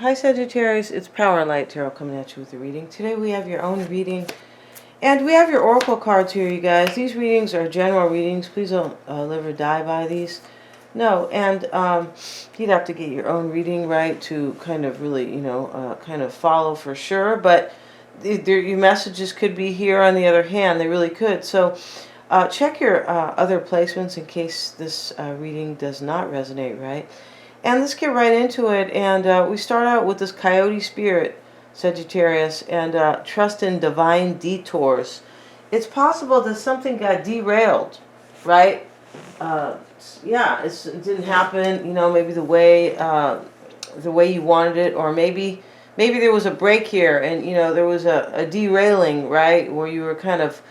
Hi Sagittarius, it's Power and Light Tarot coming at you with a reading. Today we have your own reading, and we have your oracle cards here, you guys. These readings are general readings. Please don't live or die by these. No, and you'd have to get your own reading, right, to kind of really, kind of follow for sure. But your messages could be here on the other hand. They really could. So check your other placements in case this reading does not resonate, right? And let's get right into it. And we start out with this coyote spirit, Sagittarius, and trust in divine detours. It's possible that something got derailed, right? Yeah, it didn't happen, maybe the way you wanted it, or maybe there was a break here, and there was a derailing, right, where you were kind of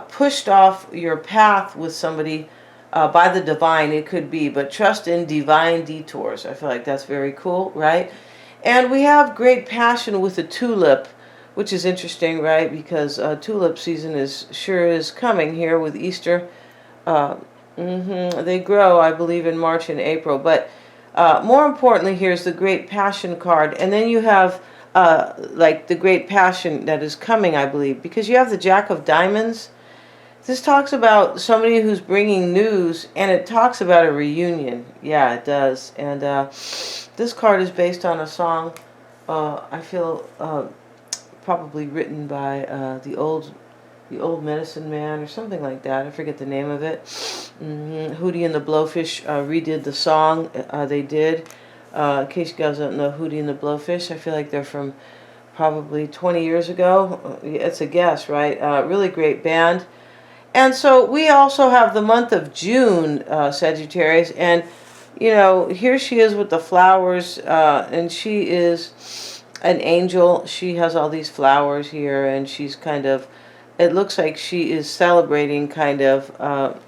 pushed off your path with somebody. By the divine, it could be, but trust in divine detours. I feel like that's very cool, right? And we have great passion with the tulip, which is interesting, right? Because tulip season is coming here with Easter. They grow, I believe, in March and April. But more importantly, here's the great passion card, and then you have like the great passion that is coming, I believe, because you have the Jack of Diamonds. This talks about somebody who's bringing news, and it talks about a reunion. Yeah, it does. And this card is based on a song, I feel, probably written by the old Medicine Man or something like that. I forget the name of it. Hootie and the Blowfish redid the song. They did. In case you guys don't know Hootie and the Blowfish, I feel like they're from probably 20 years ago. It's a guess, right? Really great band. And so we also have the month of June, Sagittarius, and here she is with the flowers, and she is an angel. She has all these flowers here, and she's kind of, it looks like she is celebrating kind of,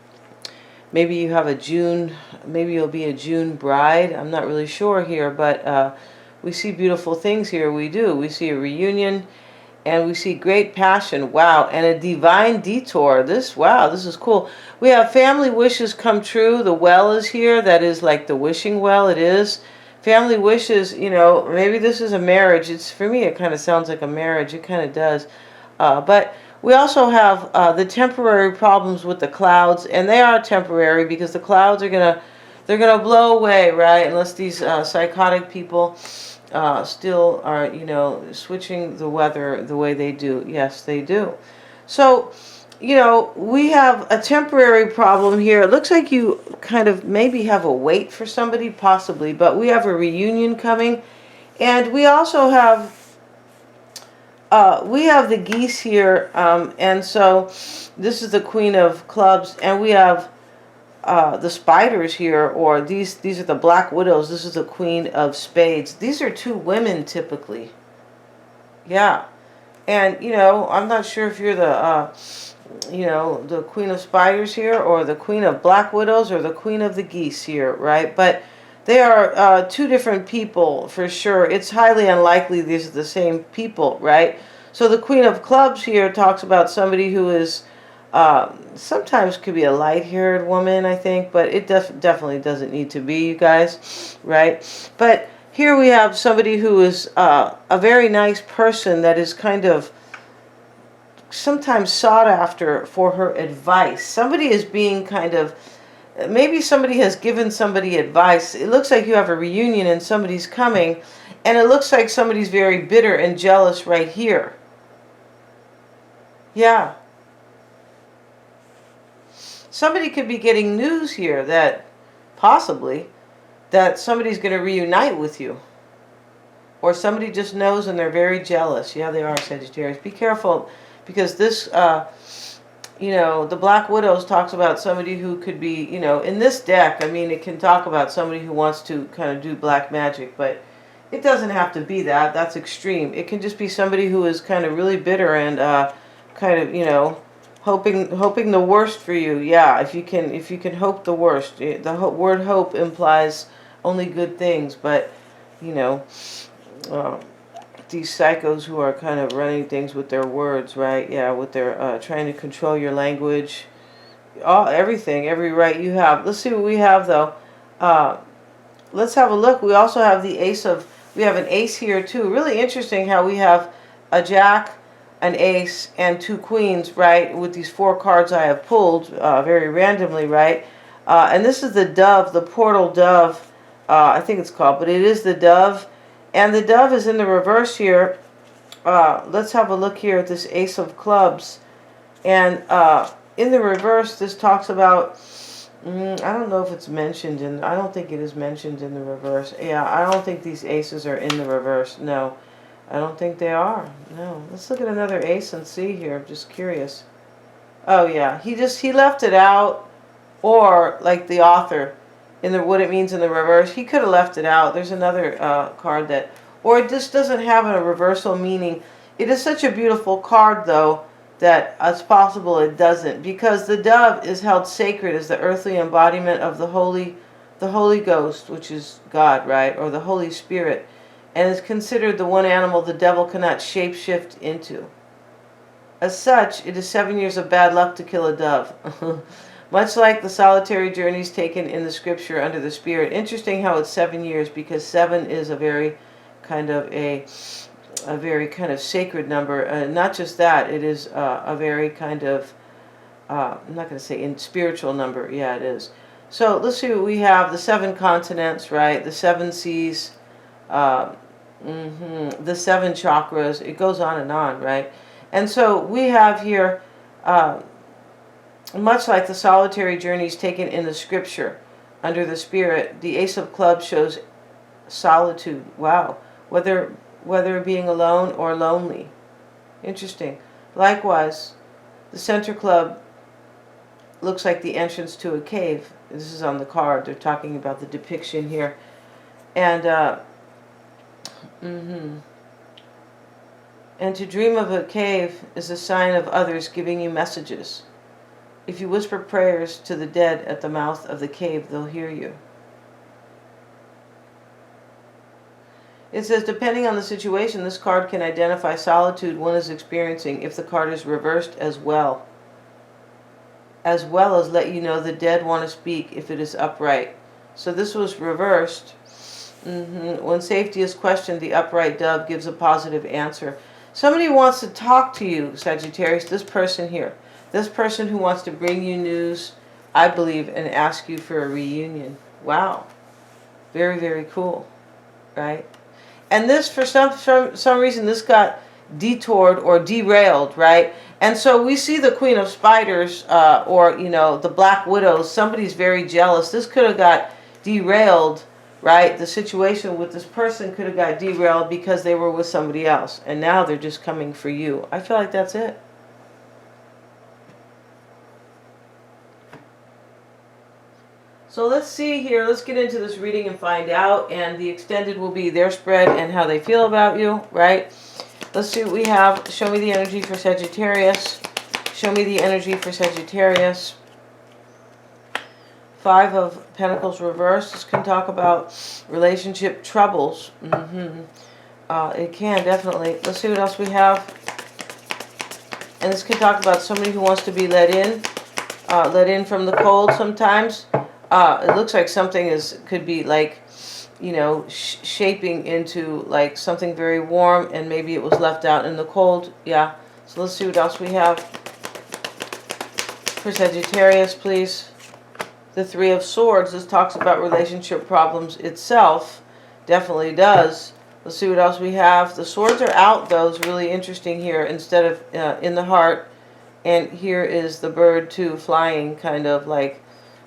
maybe you have a June, maybe you'll be a June bride. I'm not really sure here, but we see beautiful things here. We do. We see a reunion. And we see great passion, wow, and a divine detour. Wow, this is cool. We have family wishes come true. The well is here. That is like the wishing well. It is. Family wishes, maybe this is a marriage. For me, it kind of sounds like a marriage. It kind of does. But we also have the temporary problems with the clouds. And they are temporary because the clouds they're going to blow away, right? Unless these psychotic people still are, switching the weather the way they do. Yes, they do. So, we have a temporary problem here. It looks like you kind of maybe have a wait for somebody, possibly, but we have a reunion coming. And we also have, the geese here, and so this is the Queen of Clubs, and we have the spiders here, or these are the black widows. This is the Queen of Spades. These are two women typically. Yeah. And I'm not sure if you're the the Queen of Spiders here, or the Queen of Black Widows, or the Queen of the Geese here, right? But they are two different people for sure. It's highly unlikely these are the same people, right? So the Queen of Clubs here talks about somebody who is sometimes could be a light-haired woman, I think, but it definitely doesn't need to be, you guys, right? But here we have somebody who is a very nice person that is kind of sometimes sought after for her advice. Somebody is being kind of, maybe somebody has given somebody advice. It looks like you have a reunion and somebody's coming, and it looks like somebody's very bitter and jealous right here. Yeah. Somebody could be getting news here that possibly that somebody's going to reunite with you. Or somebody just knows and they're very jealous. Yeah, they are, Sagittarius. Be careful, because this, the Black Widows talks about somebody who could be, in this deck, I mean, it can talk about somebody who wants to kind of do black magic, but it doesn't have to be that. That's extreme. It can just be somebody who is kind of really bitter and kind of, hoping the worst for you. Yeah, if you can hope the worst. The word hope implies only good things, but these psychos who are kind of running things with their words, right? Yeah, with their trying to control your language, everything, every right you have. Let's see what we have though. Let's have a look. We also have the Ace of We have an ace here too. Really interesting how we have a jack, an ace, and two queens, right? With these four cards I have pulled very randomly, right? And this is the dove, the portal dove, I think it's called, but it is the dove. And the dove is in the reverse here. Let's have a look here at this Ace of Clubs. And in the reverse, this talks about, I don't know if it's mentioned in, I don't think it is mentioned in the reverse. Yeah, I don't think these aces are in the reverse. No, I don't think they are. No. Let's look at another ace and see here. I'm just curious. Oh yeah, he left it out, or like the author in the what it means in the reverse, he could have left it out. There's another card that, or it just doesn't have a reversal meaning. It is such a beautiful card though that it's possible it doesn't, because the dove is held sacred as the earthly embodiment of the Holy Ghost, which is God, right, or the Holy Spirit, and is considered the one animal the devil cannot shapeshift into. As such, it is 7 years of bad luck to kill a dove. Much like the solitary journeys taken in the scripture under the Spirit. Interesting how it's 7 years, because 7 is a very kind of sacred number. Not just that, it is a very kind of, I'm not going to say in spiritual number. Yeah, it is. So let's see what we have. The 7 continents, right? The 7 seas, the 7 chakras. It goes on, right? And so we have here, much like the solitary journeys taken in the scripture under the Spirit, the Ace of Clubs shows solitude. Wow. Whether being alone or lonely. Interesting. Likewise, the center club looks like the entrance to a cave. This is on the card. They're talking about the depiction here. And and to dream of a cave is a sign of others giving you messages. If you whisper prayers to the dead at the mouth of the cave, they'll hear you. It says, depending on the situation, this card can identify solitude one is experiencing if the card is reversed as well as let you know the dead want to speak if it is upright. So this was reversed. When safety is questioned, the upright dove gives a positive answer. Somebody wants to talk to you, Sagittarius, this person here. This person who wants to bring you news, I believe, and ask you for a reunion. Wow. Very, very cool. Right? And this, for some reason, this got detoured or derailed, right? And so we see the Queen of Spiders, or, the Black Widows. Somebody's very jealous. This could have got derailed, right? The situation with this person could have got derailed because they were with somebody else. And now they're just coming for you. I feel like that's it. So let's see here. Let's get into this reading and find out. And the extended will be their spread and how they feel about you, right? Let's see what we have. Show me the energy for Sagittarius. Show me the energy for Sagittarius. 5 of Pentacles reversed. This can talk about relationship troubles. It can, definitely. Let's see what else we have. And this can talk about somebody who wants to be let in from the cold sometimes. It looks like something could be like, shaping into like something very warm, and maybe it was left out in the cold. Yeah. So let's see what else we have for Sagittarius, please. The 3 of Swords. This talks about relationship problems itself. Definitely does. Let's see what else we have. The swords are out, though. It's really interesting here instead of in the heart. And here is the bird too, flying, kind of like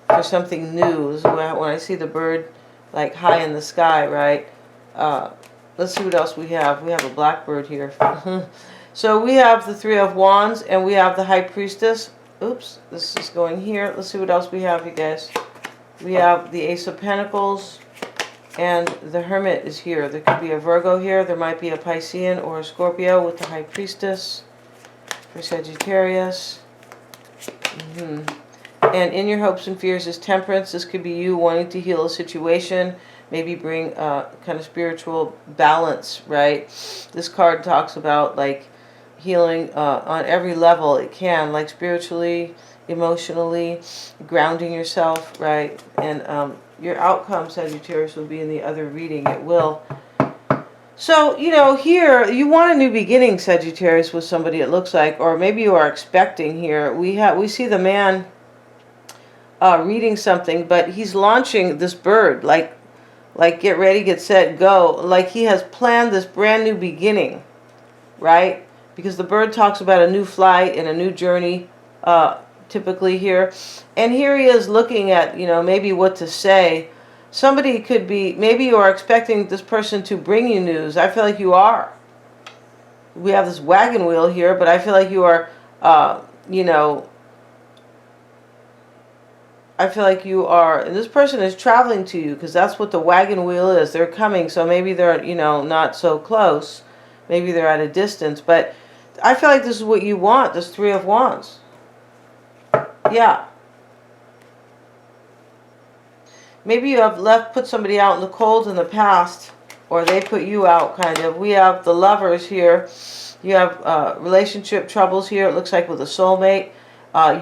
for something new. This is when I see the bird like high in the sky, right? Let's see what else we have. We have a blackbird here. So we have the 3 of Wands, and we have the High Priestess. Oops, this is going here. Let's see what else we have, you guys. We have the Ace of Pentacles, and the Hermit is here. There could be a Virgo here. There might be a Piscean or a Scorpio with the High Priestess for Sagittarius. And in your hopes and fears is Temperance. This could be you wanting to heal a situation, maybe bring kind of spiritual balance, right? This card talks about like healing on every level it can, like spiritually, emotionally, grounding yourself, right? And your outcome, Sagittarius, will be in the other reading. It will. So, you know, here you want a new beginning, Sagittarius, with somebody, it looks like, or maybe you are expecting here. We see the man reading something, but he's launching this bird, like get ready, get set, go. Like he has planned this brand new beginning, right? Because the bird talks about a new flight and a new journey, typically here. And here he is looking at, you know, maybe what to say. Somebody could be, maybe you are expecting this person to bring you news. I feel like you are. We have this wagon wheel here, but I feel like you are, you know, I feel like you are, and this person is traveling to you, because that's what the wagon wheel is. They're coming, so maybe they're, you know, not so close. Maybe they're at a distance, but I feel like this is what you want, this Three of Wands. Yeah. Maybe you have put somebody out in the cold in the past, or they put you out, kind of. We have the Lovers here. You have relationship troubles here. It looks like with a soulmate.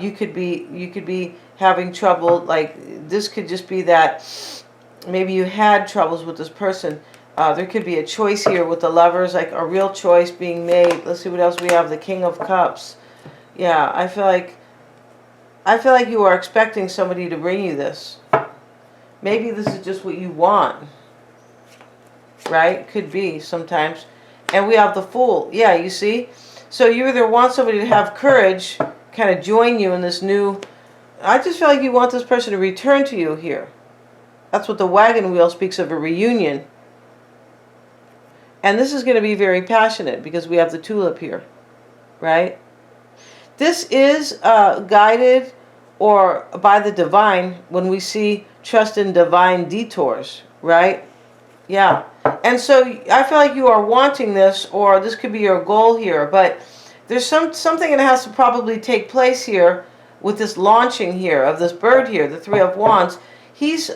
You could be having trouble. Like this could just be that maybe you had troubles with this person. There could be a choice here with the Lovers, like a real choice being made. Let's see what else we have. The King of Cups. Yeah, I feel like you are expecting somebody to bring you this. Maybe this is just what you want, right? Could be sometimes. And we have the Fool. Yeah, you see? So you either want somebody to have courage, kind of join you in this new... I just feel like you want this person to return to you here. That's what the wagon wheel speaks of, a reunion. And this is going to be very passionate because we have the Tulip here, right? This is guided or by the divine when we see trust in divine detours, right? Yeah. And so I feel like you are wanting this, or this could be your goal here, but there's something that has to probably take place here with this launching here of this bird here, the Three of Wands. He's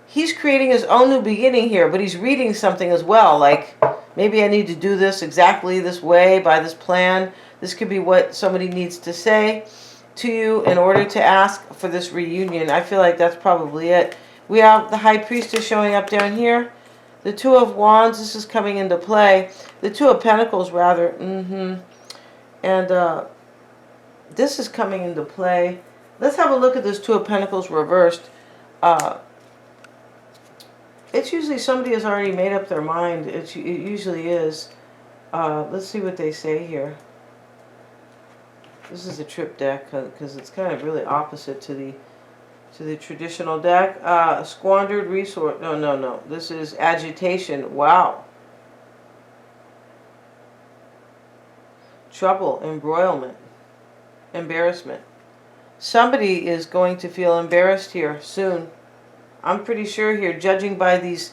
he's creating his own new beginning here, but he's reading something as well, like maybe I need to do this exactly this way by this plan. This could be what somebody needs to say to you in order to ask for this reunion. I feel like that's probably it. We have the High Priestess showing up down here. The Two of Wands, this is coming into play. The Two of Pentacles, rather. And this is coming into play. Let's have a look at this Two of Pentacles reversed. It's usually somebody has already made up their mind. It usually is. Let's see what they say here. This is a trip deck because it's kind of really opposite to the traditional deck. Squandered resource. No. This is agitation. Wow. Trouble, embroilment, embarrassment. Somebody is going to feel embarrassed here soon. I'm pretty sure here, judging by this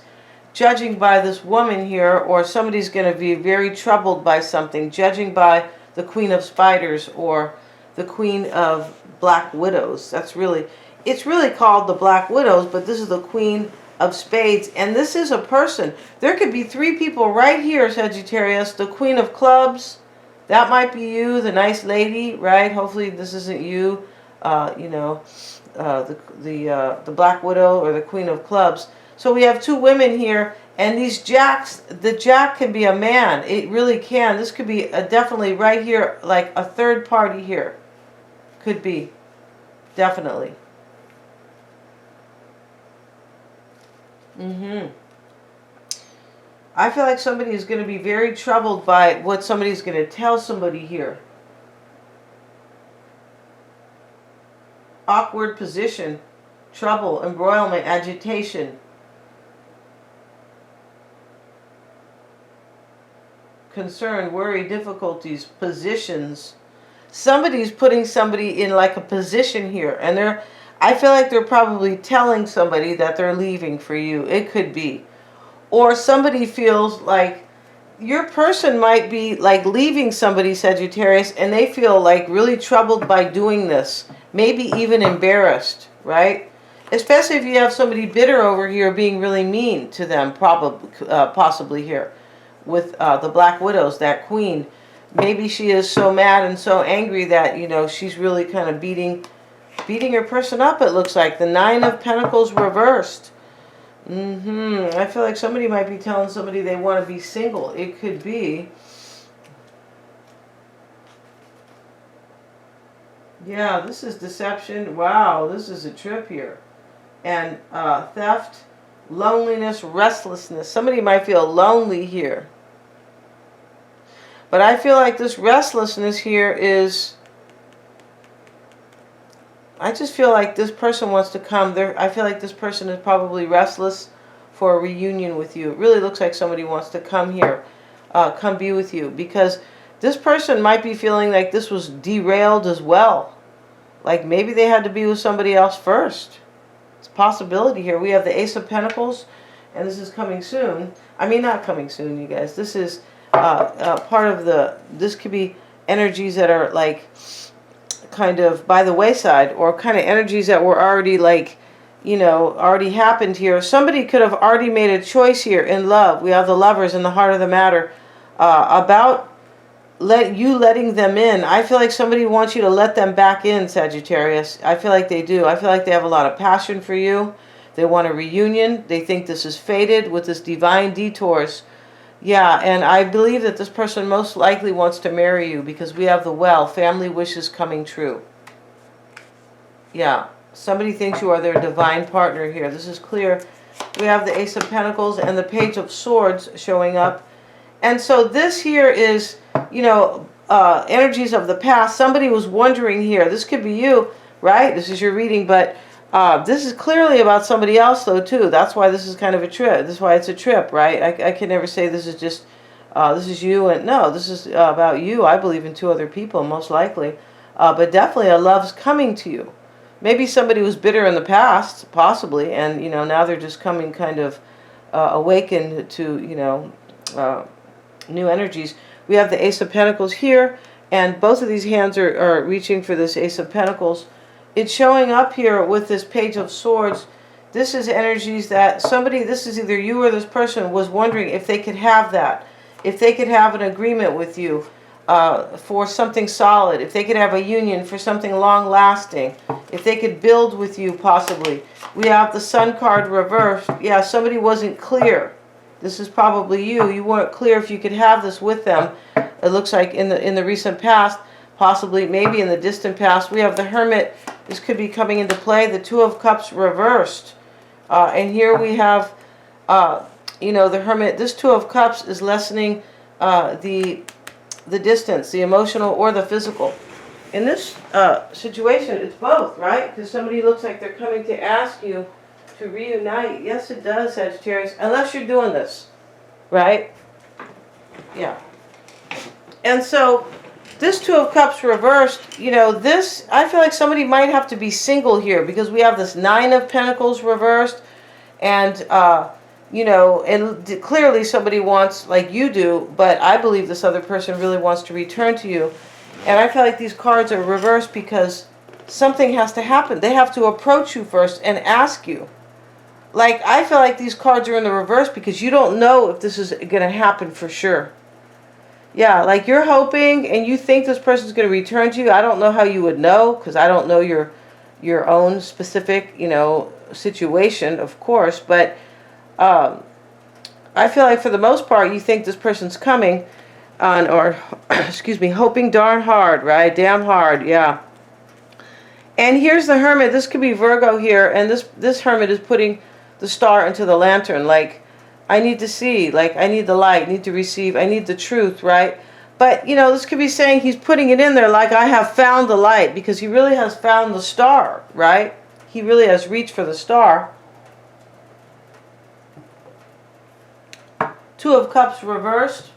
woman here, or somebody's going to be very troubled by something, judging by the Queen of Spiders or the Queen of Black Widows. It's really called the Black Widows, but this is the Queen of Spades, and this is a person. There could be three people right here, Sagittarius. The Queen of Clubs, that might be you, the nice lady, right? Hopefully this isn't you. You know, the Black Widow or the Queen of Clubs. So we have two women here, and these jacks, the jack can be a man. It really can. This could be definitely right here, like a third party here. Could be. Definitely. I feel like somebody is going to be very troubled by what somebody's going to tell somebody here. Awkward position, trouble, embroilment, agitation, concern, worry, difficulties, positions. Somebody's putting somebody in like a position here, and I feel like they're probably telling somebody that they're leaving for you. It could be. Or somebody feels like your person might be like leaving somebody, Sagittarius, and they feel like really troubled by doing this. Maybe even embarrassed, right? Especially if you have somebody bitter over here being really mean to them, possibly here. With the Black Widows, that queen. Maybe she is so mad and so angry that, you know, she's really kind of beating her person up, it looks like. The Nine of Pentacles reversed. I feel like somebody might be telling somebody they want to be single. It could be. Yeah, this is deception. Wow, this is a trip here. And theft, loneliness, restlessness. Somebody might feel lonely here. But I feel like this restlessness here is... I just feel like this person wants to come. I feel like this person is probably restless for a reunion with you. It really looks like somebody wants to come here, come be with you. Because this person might be feeling like this was derailed as well. Like maybe they had to be with somebody else first. It's a possibility here. We have the Ace of Pentacles, and this is coming soon. I mean, not coming soon, you guys. This is part of the... This could be energies that are like... kind of by the wayside, or kind of energies that were already like, you know, already happened here. Somebody could have already made a choice here in love. We have the Lovers in the heart of the matter, about letting them in. I feel like somebody wants you to let them back in, Sagittarius. I feel like they do. I feel like they have a lot of passion for you. They want a reunion. They think this is fated with this divine detours. Yeah, and I believe that this person most likely wants to marry you, because we have the Well, family wishes coming true. Yeah, somebody thinks you are their divine partner here. This is clear. We have the Ace of Pentacles and the Page of Swords showing up. And so this here is, you know, energies of the past. Somebody was wondering here. This could be you, right? This is your reading, but... this is clearly about somebody else, though, too. That's why this is kind of a trip. This is why it's a trip, right? I can never say this is just, this is you. And no, this is about you. I believe in two other people, most likely. But definitely a love's coming to you. Maybe somebody was bitter in the past, possibly. And, you know, now they're just coming kind of awakened to, you know, new energies. We have the Ace of Pentacles here. And both of these hands are reaching for this Ace of Pentacles. It's showing up here with this Page of Swords. This is energies that somebody, this is either you or this person, was wondering if they could have that. If they could have an agreement with you for something solid. If they could have a union for something long-lasting. If they could build with you, possibly. We have the Sun card reversed. Yeah, somebody wasn't clear. This is probably you. You weren't clear if you could have this with them. It looks like in the recent past. Possibly, maybe in the distant past. We have the Hermit. This could be coming into play. The Two of Cups reversed. And here we have, you know, the Hermit. This Two of Cups is lessening the distance, the emotional or the physical. In this situation, it's both, right? Because somebody looks like they're coming to ask you to reunite. Yes, it does, Sagittarius. Unless you're doing this, right? Yeah. And so... this Two of Cups reversed, you know, this, I feel like somebody might have to be single here, because we have this Nine of Pentacles reversed, and, you know, and clearly somebody wants, like you do, but I believe this other person really wants to return to you. And I feel like these cards are reversed because something has to happen. They have to approach you first and ask you. Like, I feel like these cards are in the reverse because you don't know if this is going to happen for sure. Yeah, like you're hoping and you think this person's going to return to you. I don't know how you would know, because I don't know your own specific, you know, situation, of course. But I feel like for the most part, you think this person's coming on, or, excuse me, hoping darn hard, right? Damn hard, yeah. And here's the Hermit. This could be Virgo here. And this Hermit is putting the star into the lantern, like, I need to see, like, I need the light, I need to receive, I need the truth, right? But, you know, this could be saying he's putting it in there like, I have found the light, because he really has found the star, right? He really has reached for the star. Two of Cups reversed.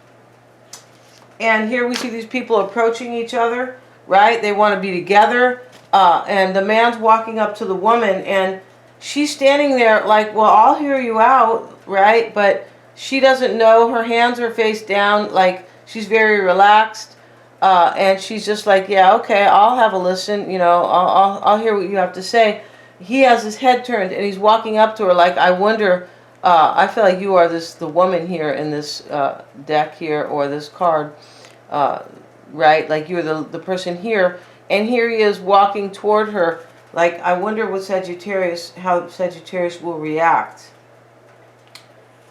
And here we see these people approaching each other, right? They want to be together. And the man's walking up to the woman, and she's standing there like, well, I'll hear you out, right? But she doesn't know. Her hands are face down, like she's very relaxed. And she's just like, yeah, okay, I'll have a listen. You know, I'll hear what you have to say. He has his head turned, and he's walking up to her like, I wonder, I feel like you are the woman here in this deck here, or this card, right? Like you're the person here. And here he is walking toward her. Like, I wonder what how Sagittarius will react.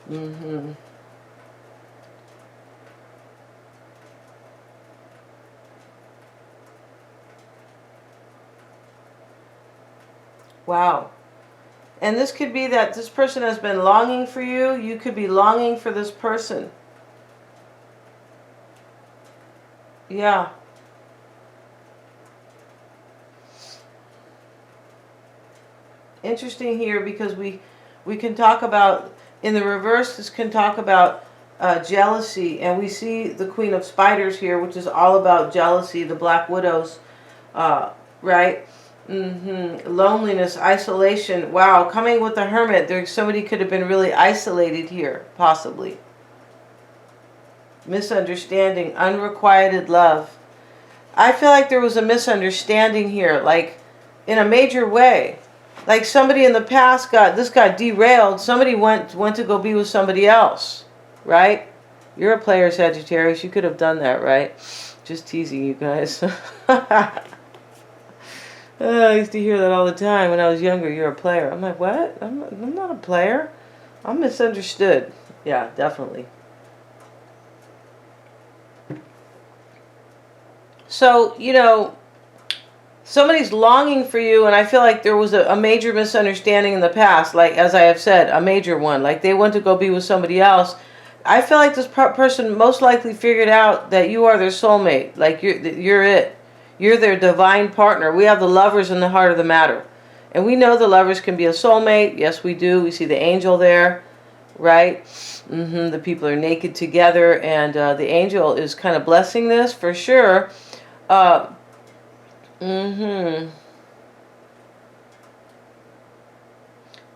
Mm-hmm. Wow. And this could be that this person has been longing for you. You could be longing for this person. Yeah. Interesting here, because we can talk about, in the reverse, this can talk about jealousy. And we see the Queen of Spiders here, which is all about jealousy, the Black Widows, right? Loneliness, isolation. Wow, coming with the Hermit, somebody could have been really isolated here, possibly. Misunderstanding, unrequited love. I feel like there was a misunderstanding here, like in a major way. Like somebody in the past got derailed. Somebody went to go be with somebody else, right? You're a player, Sagittarius. You could have done that, right? Just teasing you guys. I used to hear that all the time when I was younger. You're a player. I'm like, what? I'm not a player. I'm misunderstood. Yeah, definitely. So, you know, somebody's longing for you, and I feel like there was a major misunderstanding in the past, like, as I have said, a major one. Like, they went to go be with somebody else. I feel like this person most likely figured out that you are their soulmate. Like, you're it. You're their divine partner. We have the Lovers in the heart of the matter. And we know the Lovers can be a soulmate. Yes, we do. We see the angel there, right? The people are naked together, and the angel is kind of blessing this for sure. Let's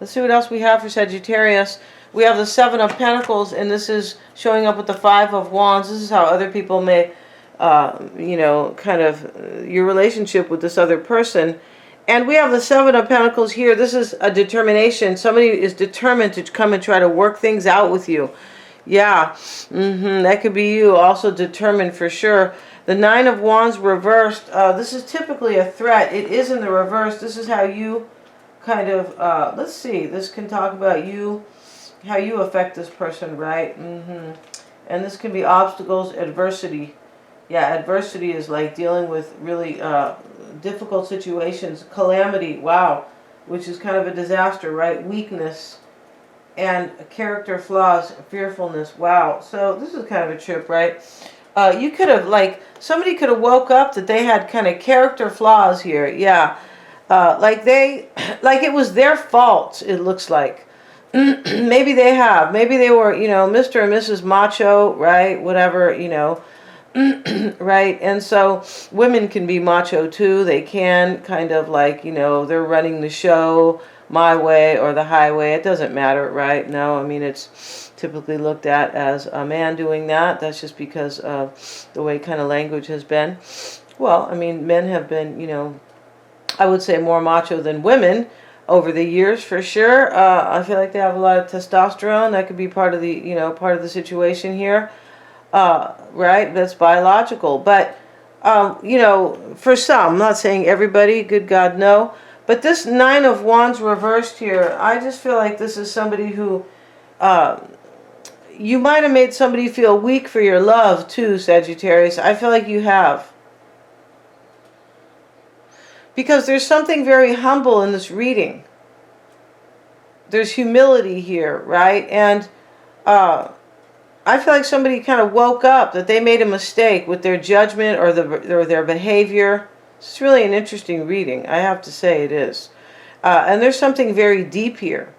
see what else we have for Sagittarius. We have the Seven of Pentacles, and this is showing up with the Five of Wands. This is how other people may, you know, kind of your relationship with this other person. And we have the Seven of Pentacles here. This is a determination. Somebody is determined to come and try to work things out with you. Yeah, that could be you. Also determined for sure. The Nine of Wands reversed. This is typically a threat. It is in the reverse. This is how you kind of, let's see. This can talk about you, how you affect this person, right? And this can be obstacles, adversity. Yeah, adversity is like dealing with really difficult situations. Calamity, wow, which is kind of a disaster, right? Weakness and character flaws, fearfulness. Wow. So this is kind of a trip, right? You could have, like, somebody could have woke up that they had kind of character flaws here. Yeah. Like it was their fault, it looks like. Maybe they have. Maybe they were, you know, Mr. and Mrs. Macho, right? Whatever, you know. Right? And so women can be macho too. They can kind of like, you know, they're running the show my way or the highway. It doesn't matter, right? No, I mean, it's typically looked at as a man doing that. That's just because of the way kind of language has been. Well, I mean, men have been, you know, I would say more macho than women over the years, for sure. I feel like they have a lot of testosterone. That could be part of the, you know, part of the situation here. Right? That's biological. But, you know, for some, I'm not saying everybody, good God, no. But this Nine of Wands reversed here, I just feel like this is somebody who, you might have made somebody feel weak for your love too, Sagittarius. I feel like you have. Because there's something very humble in this reading. There's humility here, right? And I feel like somebody kind of woke up that they made a mistake with their judgment or their behavior. It's really an interesting reading, I have to say it is. And there's something very deep here.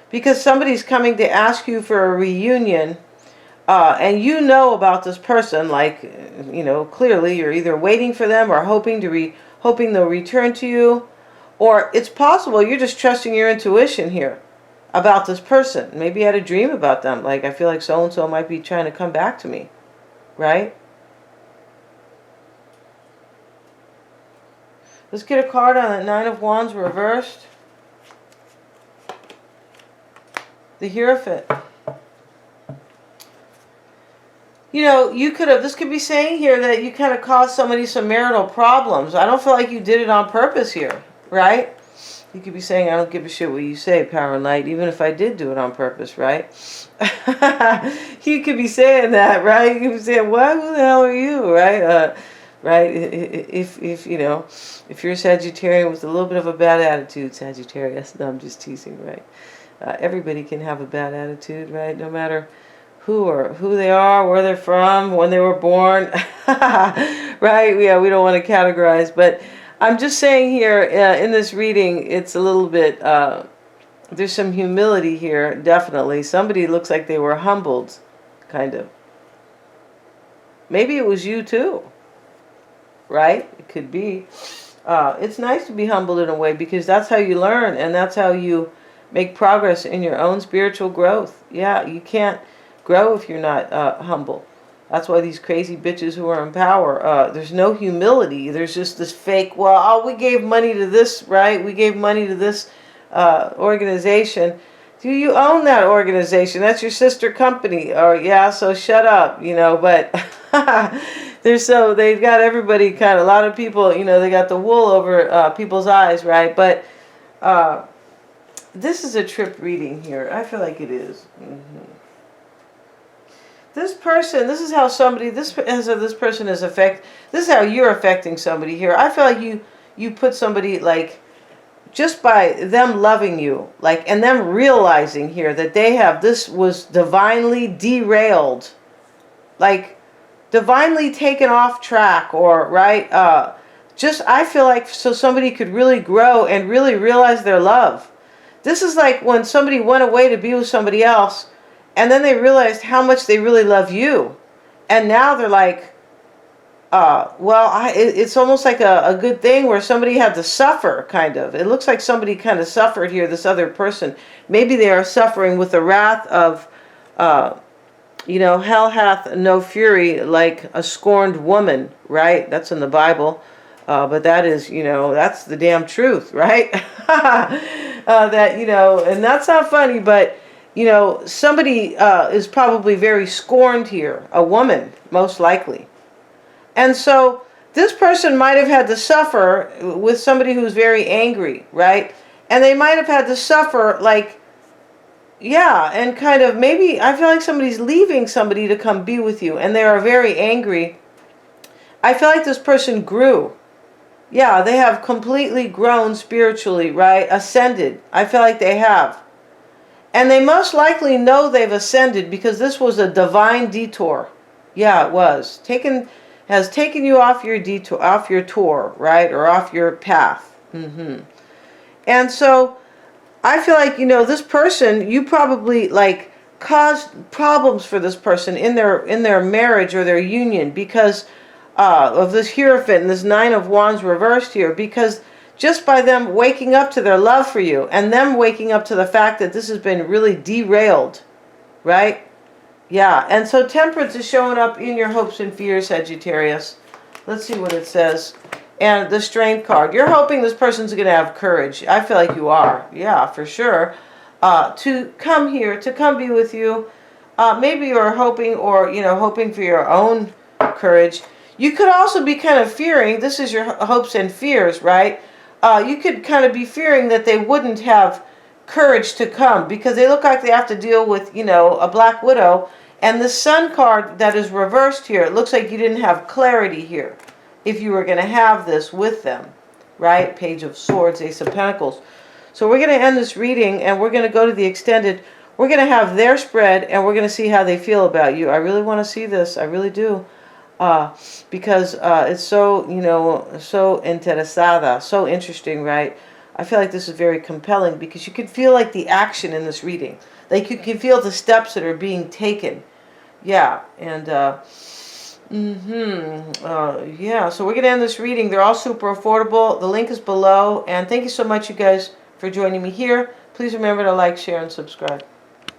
Because somebody's coming to ask you for a reunion, and you know about this person, like, you know, clearly you're either waiting for them or hoping they'll return to you, or it's possible you're just trusting your intuition here about this person. Maybe you had a dream about them, like, I feel like so-and-so might be trying to come back to me, right? Let's get a card on that Nine of Wands reversed. The Hierophant. You know, you could have, this could be saying here that you kind of caused somebody some marital problems. I don't feel like you did it on purpose here, right? You could be saying, I don't give a shit what you say, power and light, even if I did do it on purpose, right? You could be saying that, right? You could be saying, what? Who the hell are you, right? Right? If you know, if you're a Sagittarian with a little bit of a bad attitude, Sagittarius, no, I'm just teasing, right? Everybody can have a bad attitude, right? No matter who they are, where they're from, when they were born, right? Yeah, we don't want to categorize, but I'm just saying here in this reading, it's a little bit, there's some humility here, definitely. Somebody looks like they were humbled, kind of. Maybe it was you too, right? It could be. It's nice to be humbled in a way, because that's how you learn, and that's how you make progress in your own spiritual growth. Yeah, you can't grow if you're not humble. That's why these crazy bitches who are in power, there's no humility. There's just this fake, well, oh, we gave money to this, right? We gave money to this organization. Do you own that organization? That's your sister company. Or yeah, so shut up, you know. But they've got everybody kind of, a lot of people, you know, they got the wool over people's eyes, right? But this is a trip reading here. I feel like it is. This person, this is how somebody, this person is this is how you're affecting somebody here. I feel like you put somebody, like, just by them loving you, like, and them realizing here that this was divinely derailed, like, divinely taken off track, or, right, I feel like so somebody could really grow and really realize their love. This is like when somebody went away to be with somebody else, and then they realized how much they really love you. And now they're like, it's almost like a good thing where somebody had to suffer, kind of. It looks like somebody kind of suffered here, this other person. Maybe they are suffering with the wrath of, you know, hell hath no fury like a scorned woman, right? That's in the Bible. But that is, you know, that's the damn truth, right? That, you know, and that's not funny, but you know, somebody is probably very scorned here, a woman, most likely. And so this person might have had to suffer with somebody who's very angry, right? And they might have had to suffer, like, yeah, and kind of, maybe, I feel like somebody's leaving somebody to come be with you, and they are very angry. I feel like this person grew. Yeah, they have completely grown spiritually, right? Ascended. I feel like they have. And they most likely know they've ascended, because this was a divine detour. Yeah, it was. Has taken you off your detour, off your tour, right? Or off your path. And so I feel like, you know, this person, you probably, like, caused problems for this person in their marriage or their union, because of this Hierophant and this Nine of Wands reversed here, because just by them waking up to their love for you, and them waking up to the fact that this has been really derailed, right? Yeah, and so Temperance is showing up in your hopes and fears, Sagittarius. Let's see what it says. And the Strength card. You're hoping this person's going to have courage. I feel like you are. Yeah, for sure. To come here, to come be with you. Maybe you're hoping, or, you know, hoping for your own courage. You could also be kind of fearing, this is your hopes and fears, right? You could kind of be fearing that they wouldn't have courage to come, because they look like they have to deal with, you know, a Black Widow. And the Sun card that is reversed here, it looks like you didn't have clarity here if you were going to have this with them, right? Page of Swords, Ace of Pentacles. So we're going to end this reading, and we're going to go to the extended. We're going to have their spread, and we're going to see how they feel about you. I really want to see this. I really do. Because it's so, you know, so interesada, so interesting, right? I feel like this is very compelling, because you can feel like the action in this reading. Like you can feel the steps that are being taken. Yeah, and yeah, so we're going to end this reading. They're all super affordable. The link is below, and thank you so much, you guys, for joining me here. Please remember to like, share, and subscribe.